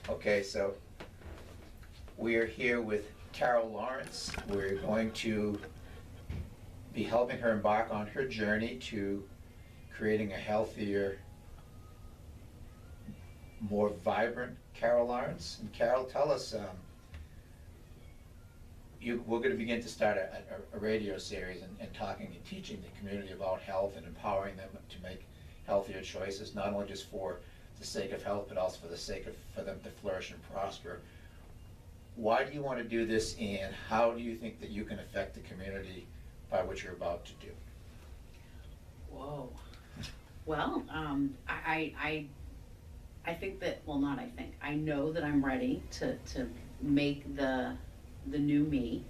Okay, so we are here with Carol Lawrence. We're going to be helping her embark on her journey to creating a healthier, more vibrant Carol Lawrence. And Carol, tell us, we're going to begin to start a radio series and talking and teaching the community about health and empowering them to make healthier choices, not only just for the sake of health, but also for the sake of for them to flourish and prosper. Why do you want to do this, and how do you think that you can affect the community by what you're about to do? Whoa. Well, I think that, well, not I think, I know that I'm ready to make the new me,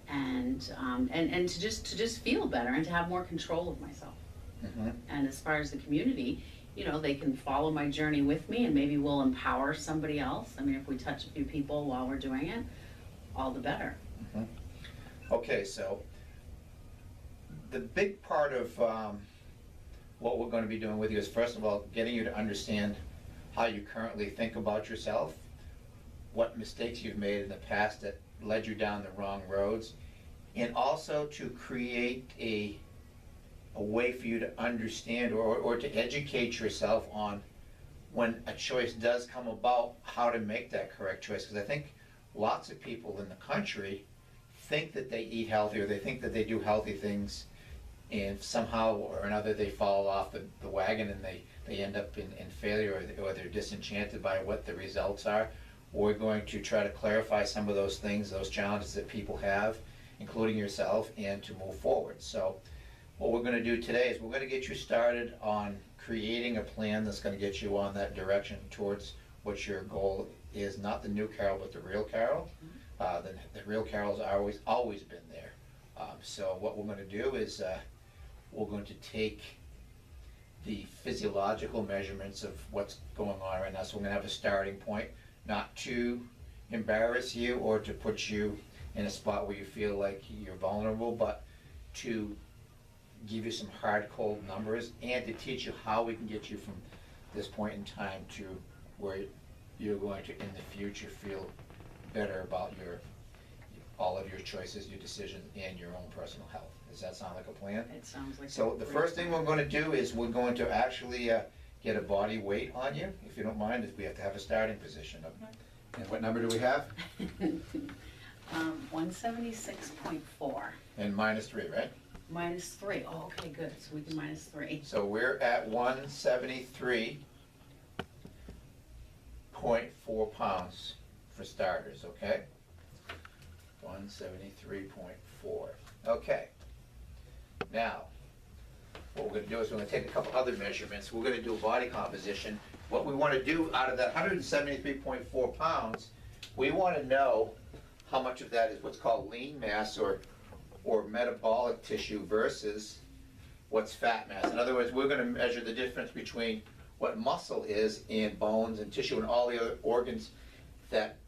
and to just feel better and to have more control of myself. Mm-hmm. And as far as the community, you know, they can follow my journey with me, and maybe we'll empower somebody else. I mean, if we touch a few people while we're doing it, all the better. Mm-hmm. Okay, so the big part of what we're going to be doing with you is, first of all, getting you to understand how you currently think about yourself, what mistakes you've made in the past that led you down the wrong roads, and also to create a way for you to understand or to educate yourself on when a choice does come about, how to make that correct choice. Because I think lots of people in the country think that they eat healthy, or they think that they do healthy things, and somehow or another they fall off the wagon and they end up in failure, or they're disenchanted by what the results are. We're going to try to clarify some of those things, those challenges that people have, including yourself, and to move forward. So what we're going to do today is we're going to get you started on creating a plan that's going to get you on that direction towards what your goal is, not the new Carol, but the real Carol. The real Carol's always been there. So what we're going to do is we're going to take the physiological measurements of what's going on right now. So we're going to have a starting point, not to embarrass you or to put you in a spot where you feel like you're vulnerable, but to give you some hard, cold numbers, and to teach you how we can get you from this point in time to where you're going to, in the future, feel better about all of your choices, your decisions, and your own personal health. Does that sound like a plan? It sounds like So the first thing we're going to do is we're going to actually get a body weight on you, if you don't mind, if we have to have a starting position. And what number do we have? 176.4. And -3, right? -3. Oh, okay, good. So we can -3. So we're at 173.4 pounds for starters, okay? 173.4. Okay. Now, what we're going to do is we're going to take a couple other measurements. We're going to do a body composition. What we want to do out of that 173.4 pounds, we want to know how much of that is what's called lean mass or metabolic tissue versus what's fat mass. In other words, we're going to measure the difference between what muscle is and bones and tissue and all the other organs that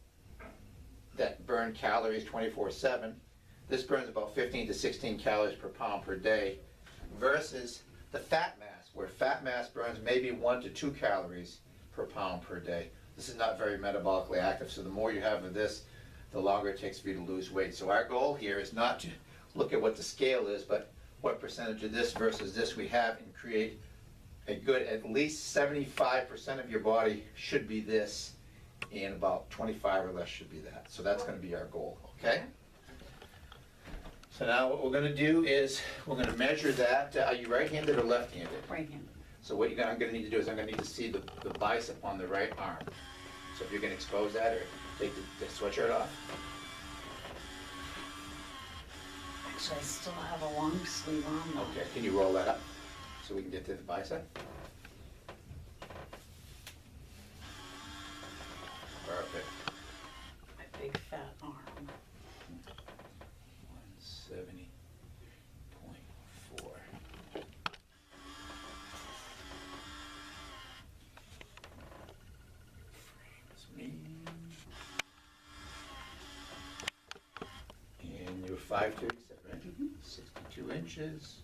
burn calories 24/7. This burns about 15 to 16 calories per pound per day versus the fat mass, where fat mass burns maybe 1 to 2 calories per pound per day. This is not very metabolically active, so the more you have of this, the longer it takes for you to lose weight. So our goal here is not to look at what the scale is, but what percentage of this versus this we have, and create a good, at least 75% of your body should be this, and about 25 or less should be that. So that's going to be our goal, okay? So now what we're going to do is we're going to measure that. Are you right-handed or left-handed? Right-handed. So what I'm going to need to do is I'm going to need to see the bicep on the right arm. So if you can expose that or take the sweatshirt off. Actually, I still have a long sleeve on though. Okay, can you roll that up so we can get to the bicep? Perfect. My big fat arm. 170.4. Frames me. And you're 5'2", you said, right? 62 inches.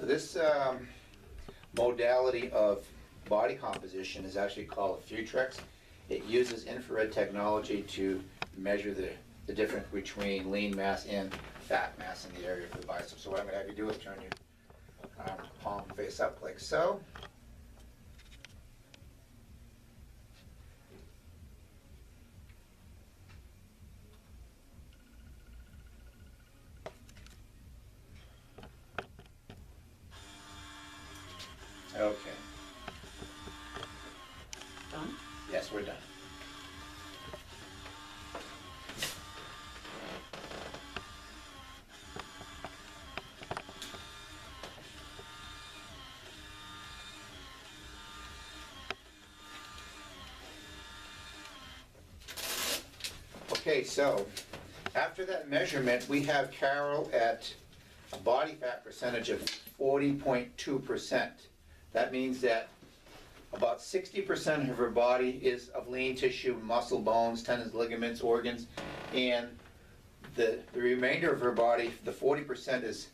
this modality of body composition is actually called a Futrex. It uses infrared technology to measure the difference between lean mass and fat mass in the area of the bicep. So what I'm going to have you do is turn your arm palm face up like so. Okay. Done? Yes, we're done. Okay, so after that measurement, we have Carol at a body fat percentage of 40.2%. That means that about 60% of her body is of lean tissue, muscle, bones, tendons, ligaments, organs, and the remainder of her body, the 40%, is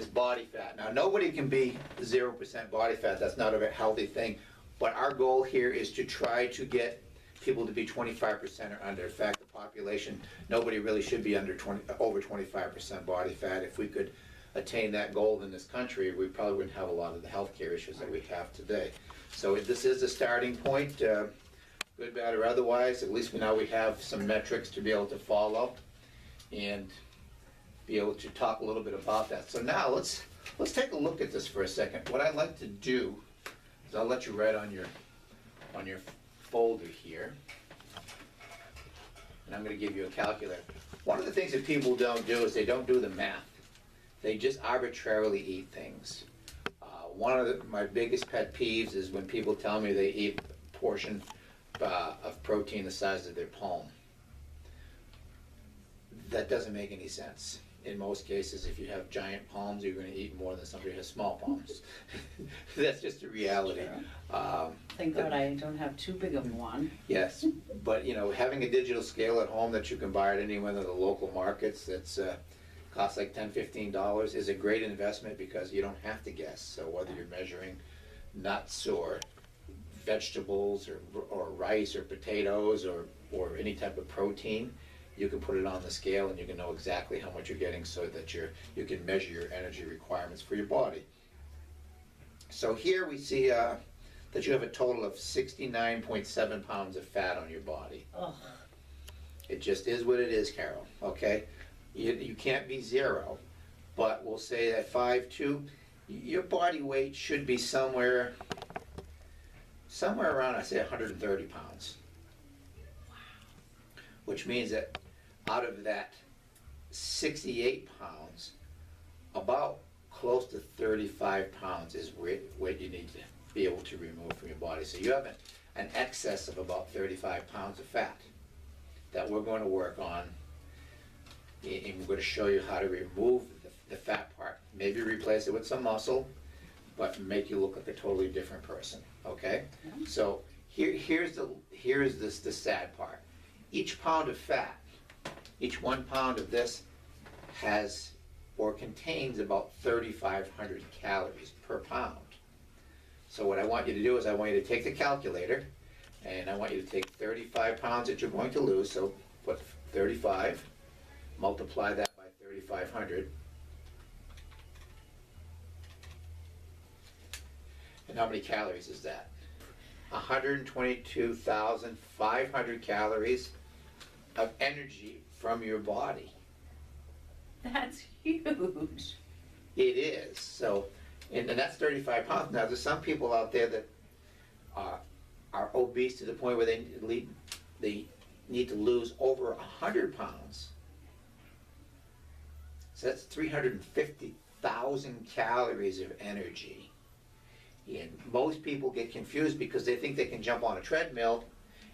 body fat. Now, nobody can be 0% body fat. That's not a healthy thing. But our goal here is to try to get people to be 25% or under. In fact, the population, nobody really should be over 25% body fat. If we could attain that goal in this country, we probably wouldn't have a lot of the healthcare issues that we have today. So this is a starting point, good, bad, or otherwise. At least now we have some metrics to be able to follow and be able to talk a little bit about that. So now let's take a look at this for a second. What I'd like to do is I'll let you write on your folder here, and I'm going to give you a calculator. One of the things that people don't do is they don't do the math. They just arbitrarily eat things. One of my biggest pet peeves is when people tell me they eat a portion of protein the size of their palm. That doesn't make any sense. In most cases, if you have giant palms, you're going to eat more than somebody who has small palms. That's just a reality. Thank God I don't have too big of one. Yes, but having a digital scale at home that you can buy at any one of the local markets that's costs like $10, $15 is a great investment because you don't have to guess. So whether you're measuring nuts or vegetables or rice or potatoes or any type of protein, you can put it on the scale and you can know exactly how much you're getting so that you can measure your energy requirements for your body. So here we see that you have a total of 69.7 pounds of fat on your body. Ugh. It just is what it is, Carol, okay? You can't be zero, but we'll say that 5'2", your body weight should be somewhere around, I say, 130 pounds. Wow. Which means that out of that 68 pounds, about close to 35 pounds is what you need to be able to remove from your body. So you have an excess of about 35 pounds of fat that we're going to work on, and we're going to show you how to remove the fat part. Maybe replace it with some muscle, but make you look like a totally different person, okay? Yeah. So here's the sad part. Each pound of fat, each 1 pound of this has or contains about 3,500 calories per pound. So what I want you to do is I want you to take the calculator and I want you to take 35 pounds that you're going to lose. So put 35, multiply that by 3,500. And how many calories is that? 122,500 calories of energy from your body. That's huge. It is. So, and that's 35 pounds. Now, there's some people out there that are obese to the point where they need to lose over 100 pounds. So that's 350,000 calories of energy. And most people get confused because they think they can jump on a treadmill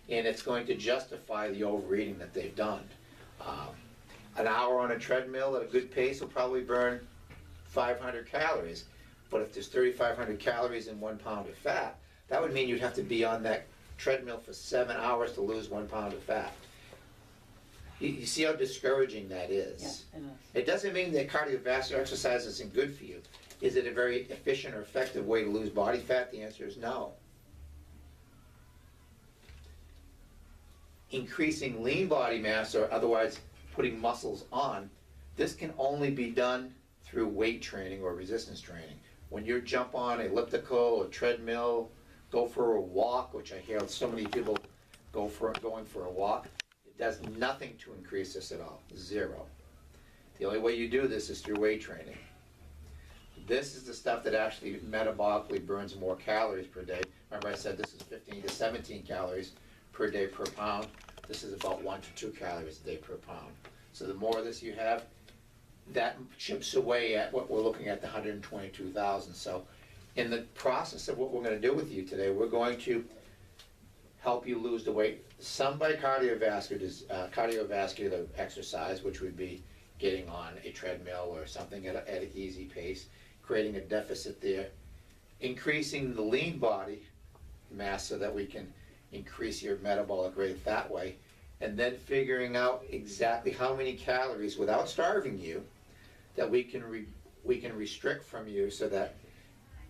and it's going to justify the overeating that they've done. An hour on a treadmill at a good pace will probably burn 500 calories. But if there's 3,500 calories in 1 pound of fat, that would mean you'd have to be on that treadmill for 7 hours to lose 1 pound of fat. You see how discouraging that is? Yeah, it is. It doesn't mean that cardiovascular exercise isn't good for you. Is it a very efficient or effective way to lose body fat? The answer is no. Increasing lean body mass, or otherwise putting muscles on, this can only be done through weight training or resistance training. When you jump on elliptical or treadmill, go for a walk, which I hear so many people going for a walk, it does nothing to increase this at all, zero. The only way you do this is through weight training. This is the stuff that actually metabolically burns more calories per day. Remember I said this is 15 to 17 calories per day per pound. This is about 1 to 2 calories a day per pound. So the more of this you have, that chips away at what we're looking at, the 122,000. So in the process of what we're going to do with you today, we're going to help you lose the weight, some by cardiovascular exercise, which would be getting on a treadmill or something at an easy pace, creating a deficit there, increasing the lean body mass so that we can increase your metabolic rate that way, and then figuring out exactly how many calories without starving you that we can restrict from you, so that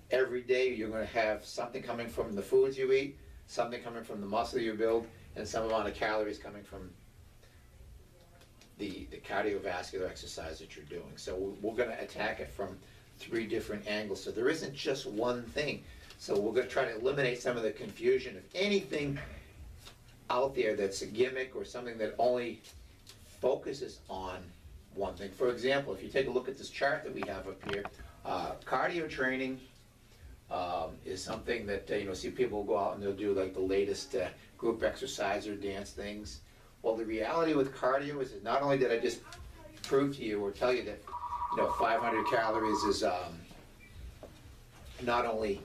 every day you're going to have something coming from the foods you eat, something coming from the muscle you build, and some amount of calories coming from the cardiovascular exercise that you're doing. So we're going to attack it from 3 different angles. So there isn't just one thing. So we're going to try to eliminate some of the confusion of anything out there that's a gimmick or something that only focuses on one thing. For example, if you take a look at this chart that we have up here, cardio training is something that, see people go out and they'll do like the latest group exercise or dance things. Well, the reality with cardio is that not only did I just prove to you or tell you that 500 calories is not only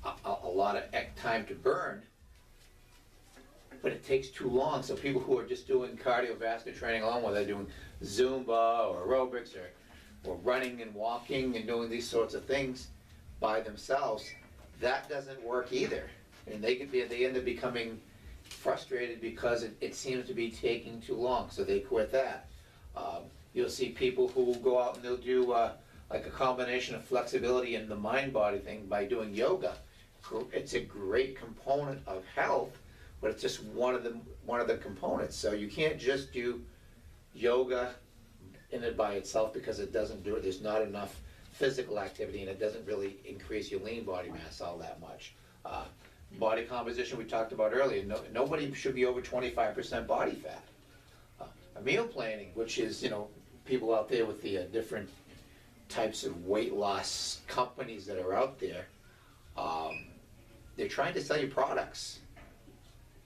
a lot of time to burn, but it takes too long. So people who are just doing cardiovascular training alone, whether they're doing Zumba or aerobics or running and walking and doing these sorts of things by themselves, that doesn't work either. And they end up becoming frustrated because it seems to be taking too long, so they quit that. You'll see people who will go out and they'll do like a combination of flexibility and the mind-body thing by doing yoga. It's a great component of health, but it's just one of the components. So you can't just do yoga in it by itself, because it doesn't do it. There's not enough physical activity, and it doesn't really increase your lean body mass all that much. Body composition we talked about earlier. Nobody should be over 25% body fat. Meal planning, which is people out there with the different types of weight loss companies that are out there, they're trying to sell you products,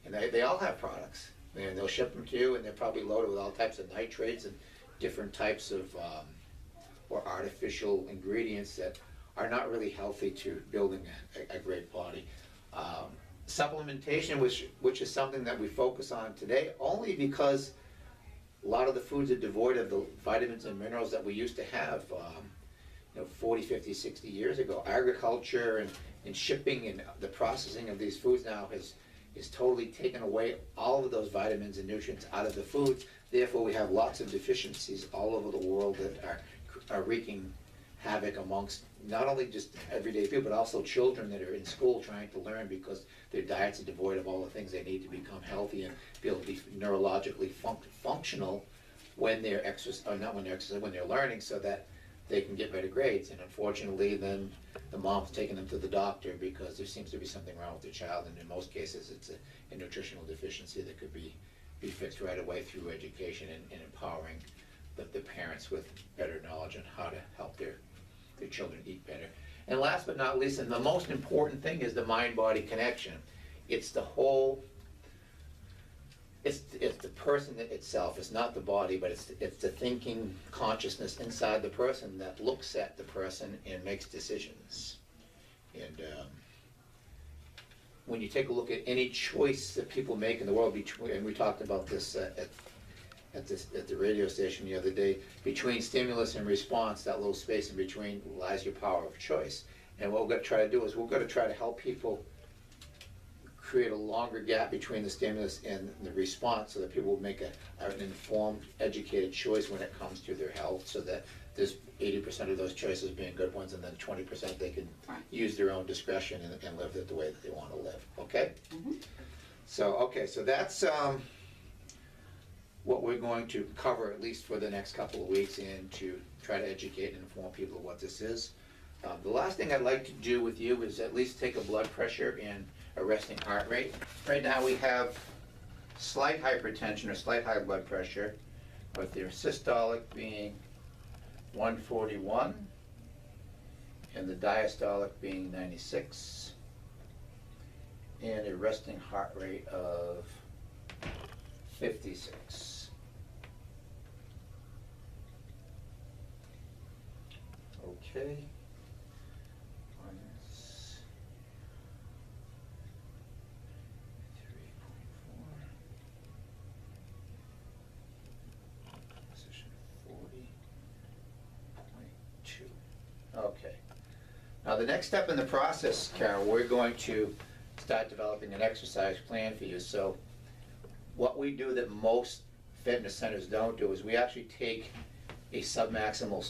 and they all have products, and they'll ship them to you, and they're probably loaded with all types of nitrates and different types of or artificial ingredients that are not really healthy to building a great body. Supplementation, which is something that we focus on today, only because a lot of the foods are devoid of the vitamins and minerals that we used to have 40, 50, 60 years ago. Agriculture and shipping and the processing of these foods now is totally taken away all of those vitamins and nutrients out of the foods. Therefore, we have lots of deficiencies all over the world that are wreaking havoc amongst not only just everyday people, but also children that are in school trying to learn, because their diets are devoid of all the things they need to become healthy and be able to be neurologically functional when they're when they're learning, so that they can get better grades. And unfortunately, then the mom's taking them to the doctor because there seems to be something wrong with their child, and in most cases it's a nutritional deficiency that could be fixed right away through education and empowering the parents with better knowledge on how to help their children eat better. And last but not least, and the most important thing, is the mind-body connection. It's the whole, it's the person itself. It's not the body, but it's the thinking consciousness inside the person that looks at the person and makes decisions. And when you take a look at any choice that people make in the world, and we talked about this at the radio station the other day, between stimulus and response, that little space in between lies your power of choice. And what we're going to try to do is we're going to try to help people create a longer gap between the stimulus and the response so that people will make an informed, educated choice when it comes to their health, so that there's 80% of those choices being good ones, and then 20% they can Right. use their own discretion and live it the way that they want to live, okay? Mhm. So that's what we're going to cover, at least for the next couple of weeks, and to try to educate and inform people of what this is. The last thing I'd like to do with you is at least take a blood pressure and a resting heart rate. Right now we have slight hypertension or slight high blood pressure, with their systolic being 141 and the diastolic being 96, and a resting heart rate of 56. Okay. Minus 3.4. Position 40.2. Okay. Now the next step in the process, Carol, we're going to start developing an exercise plan for you. So what we do that most fitness centers don't do is we actually take a submaximal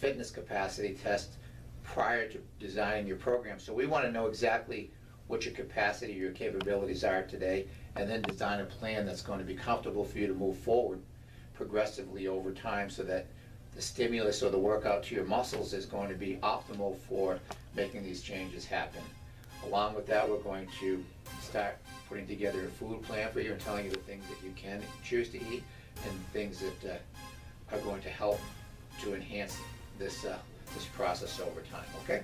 fitness capacity test prior to designing your program. So we want to know exactly what your capacity, your capabilities are today, and then design a plan that's going to be comfortable for you to move forward progressively over time, so that the stimulus or the workout to your muscles is going to be optimal for making these changes happen. Along with that, we're going to start putting together a food plan for you and telling you the things that you can choose to eat and things that are going to help to enhance this process over time, okay?